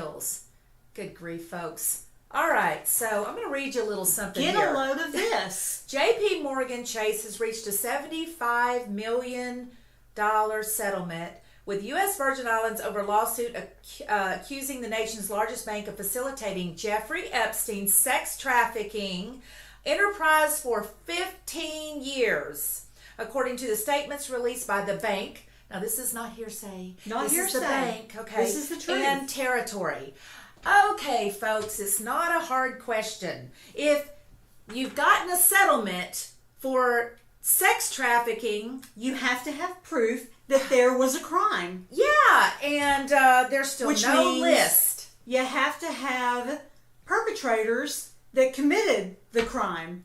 skills. Good grief, folks. All right, so I'm going to read you a little something here. Get a load of this. J.P. Morgan Chase has reached a $75 million settlement with U.S. Virgin Islands over lawsuit accusing the nation's largest bank of facilitating Jeffrey Epstein's sex trafficking enterprise for 15 years. According to the statements released by the bank, now this is not hearsay. This is the bank, okay? This is the truth. And territory. Okay, folks, it's not a hard question. If you've gotten a settlement for sex trafficking, you have to have proof that there was a crime. Yeah, and there's still no list. You have to have perpetrators that committed the crime.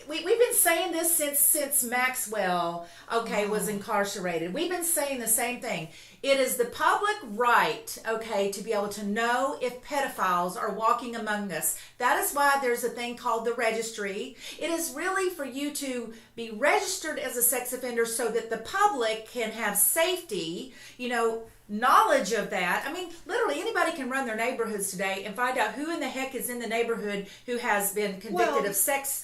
We've been saying this since Maxwell, was incarcerated. We've been saying the same thing. It is the public right, to be able to know if pedophiles are walking among us. That is why there's a thing called the registry. It is really for you to be registered as a sex offender so that the public can have safety, knowledge of that. I mean, literally anybody can run their neighborhoods today and find out who in the heck is in the neighborhood who has been convicted of sexual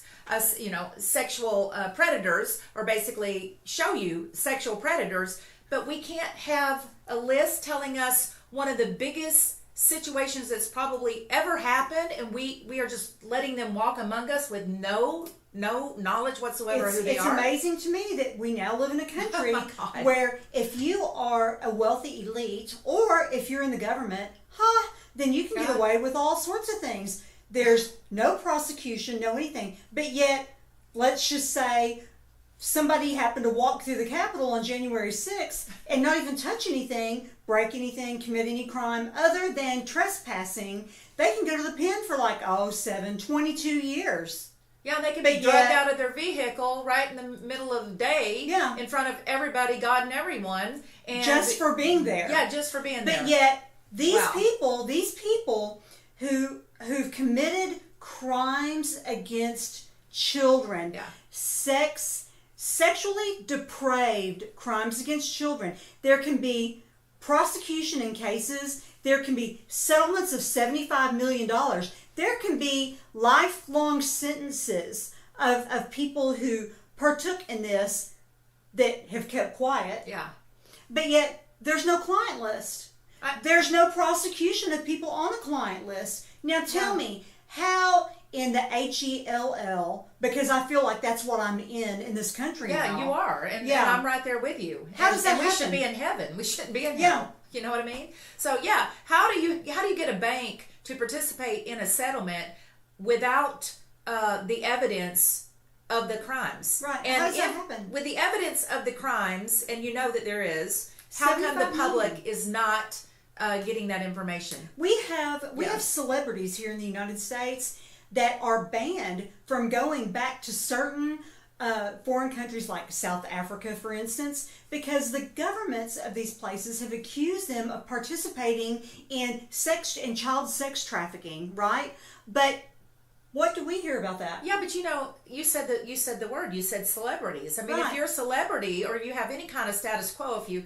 predators, or basically show you sexual predators. But we can't have a list telling us one of the biggest situations that's probably ever happened, and we are just letting them walk among us with no knowledge whatsoever who they are. It's amazing to me that we now live in a country where if you are a wealthy elite, or if you're in the government, then you can get away with all sorts of things. There's no prosecution, no anything. But yet, let's just say somebody happened to walk through the Capitol on January 6th and not even touch anything, break anything, commit any crime other than trespassing. They can go to the pen for 22 years. Yeah, they can be dragged out of their vehicle right in the middle of the day in front of everybody, God and everyone. And just for being there. Yeah, just for being there. But yet, these people who've committed crimes against children, sexually depraved crimes against children, there can be prosecution in cases, there can be settlements of $75 million, there can be lifelong sentences of people who partook in this that have kept quiet. Yeah. But yet, there's no client list. There's no prosecution of people on a client list. Now tell me, how in the HELL, because I feel like that's what I'm in this country now. Yeah, you are. And I'm right there with you. How does that happen? We should be in heaven. We shouldn't be in hell. You know what I mean? So how do you get a bank to participate in a settlement without the evidence of the crimes? Right. And how does that happen? With the evidence of the crimes, and you know that there is, how come the public is not getting that information? We have celebrities here in the United States that are banned from going back to certain foreign countries like South Africa, for instance, because the governments of these places have accused them of participating in child sex trafficking, right? But what do we hear about that? Yeah, but you said the word. You said celebrities. I mean, if you're a celebrity or you have any kind of status quo, if you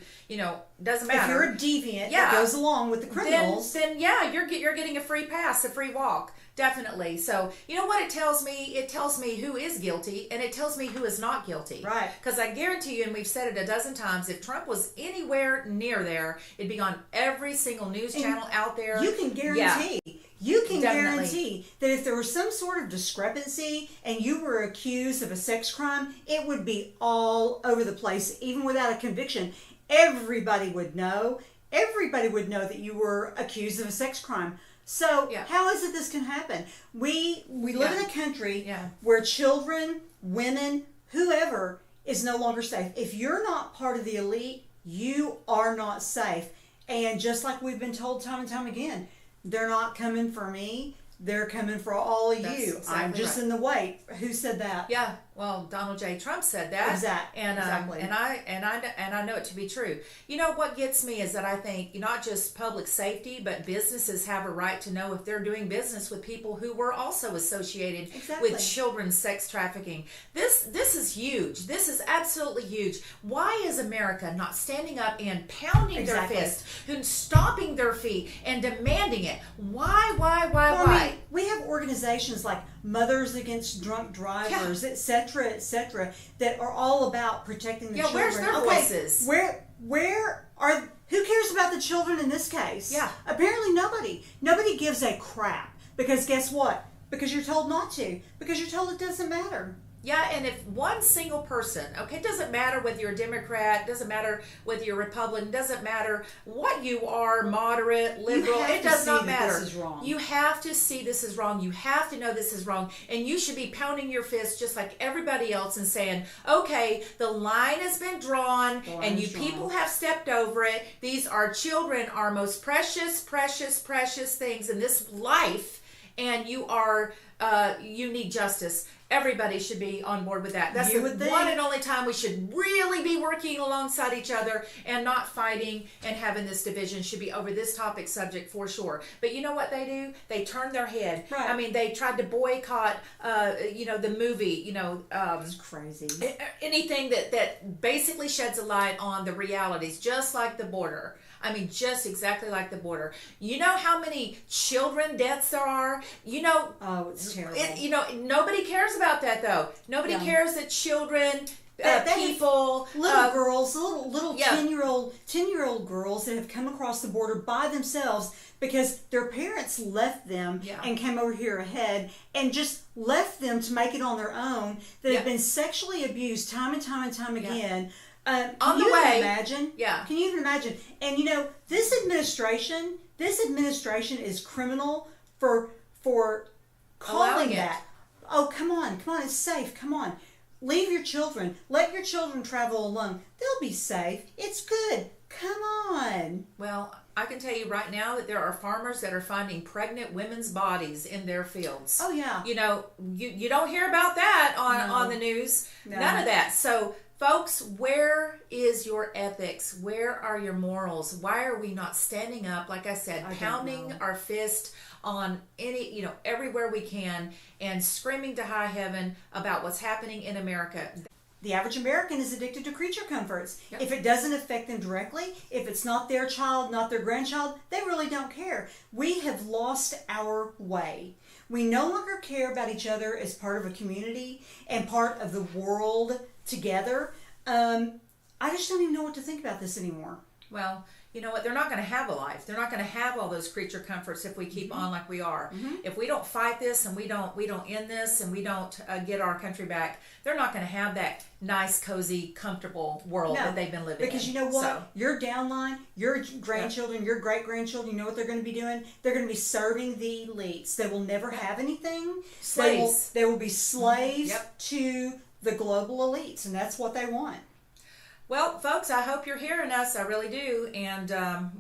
doesn't matter. If you're a deviant that goes along with the criminals, then you're getting a free pass, a free walk. Definitely. So, you know what it tells me? It tells me who is guilty, and it tells me who is not guilty. Right. Because I guarantee you, and we've said it a dozen times, if Trump was anywhere near there, it'd be on every single news channel out there. You can guarantee. Yeah. You can guarantee that if there was some sort of discrepancy and you were accused of a sex crime, it would be all over the place, even without a conviction. Everybody would know. Everybody would know that you were accused of a sex crime. So how is it this can happen? We live in a country where children, women, whoever is no longer safe. If you're not part of the elite, you are not safe. And just like we've been told time and time again, they're not coming for me. They're coming for all of you. Exactly I'm just in the way. Who said that? Yeah. Well, Donald J. Trump said that. Exactly. And I know it to be true. You know what gets me is that I think not just public safety, but businesses have a right to know if they're doing business with people who were also associated with children's sex trafficking. This is huge. This is absolutely huge. Why is America not standing up and pounding their fist and stomping their feet and demanding it? Why? I mean, we have organizations like Mothers Against Drunk Drivers, etc., that are all about protecting the children. Where's their voices? Where are? Who cares about the children in this case? Yeah. Apparently nobody. Nobody gives a crap, because guess what? Because you're told not to. Because you're told it doesn't matter. Yeah, and if one single person, it doesn't matter whether you're a Democrat, doesn't matter whether you're a Republican, doesn't matter what you are, moderate, liberal, it does not matter. This is wrong. You have to see this is wrong. You have to know this is wrong. And you should be pounding your fist just like everybody else and saying, okay, the line has been drawn and you people have stepped over it. These are children, our most precious, precious, precious things in this life. And you need justice. Everybody should be on board with that. That's the one and only time we should really be working alongside each other and not fighting and having this division. Should be over this topic subject for sure. But you know what they do? They turn their head. Right. I mean, they tried to boycott, the movie, it's crazy. Anything that basically sheds a light on the realities, just like the border. I mean, just exactly like the border. You know how many children deaths there are? Oh, it's terrible. Nobody cares about that, though. Nobody cares that children, people, little girls, little 10-year-old girls that have come across the border by themselves because their parents left them and came over here ahead and just left them to make it on their own, that have been sexually abused time and time and time again. Can you even imagine? Yeah. Can you even imagine? And this administration is criminal for calling that. Oh, come on, it's safe. Come on. Leave your children. Let your children travel alone. They'll be safe. It's good. Come on. Well, I can tell you right now that there are farmers that are finding pregnant women's bodies in their fields. Oh, yeah. You don't hear about that on the news. No. None of that. So, folks, where is your ethics? Where are your morals? Why are we not standing up, like I said, pounding our fist on everywhere we can and screaming to high heaven about what's happening in America? The average American is addicted to creature comforts. Yep. If it doesn't affect them directly, if it's not their child, not their grandchild, they really don't care. We have lost our way. We no longer care about each other as part of a community and part of the world together. I just don't even know what to think about this anymore. Well, you know what? They're not going to have a life. They're not going to have all those creature comforts if we keep on like we are. Mm-hmm. If we don't fight this and we don't end this and we don't get our country back, they're not going to have that nice, cozy, comfortable world that they've been living in. Because you know what? Your downline, your grandchildren, your great-grandchildren, you know what they're going to be doing? They're going to be serving the elites. They will never have anything. Slaves. They will be slaves to the global elites, and that's what they want. Well, folks, I hope you're hearing us. I really do. And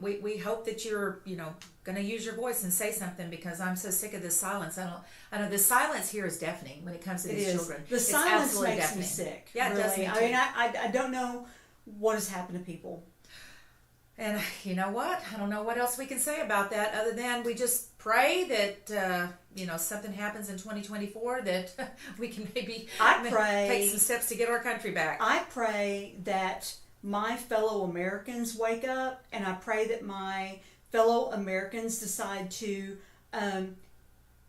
we hope that you're, going to use your voice and say something, because I'm so sick of this silence. I know the silence here is deafening when it comes to these children. The silence makes me sick. Yeah, really. It does me too. I mean, I don't know what has happened to people. And you know what? I don't know what else we can say about that other than we just pray that, something happens in 2024 that we can maybe take some steps to get our country back. I pray that my fellow Americans wake up, and I pray that my fellow Americans decide to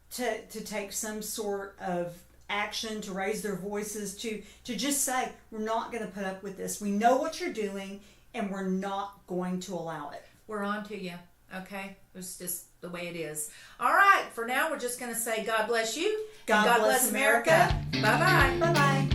take some sort of action, to raise their voices, to just say, we're not going to put up with this. We know what you're doing, and we're not going to allow it. We're on to you, okay? It's just the way it is. All right, for now, we're just going to say God bless you. God bless America. Bye-bye. Bye-bye.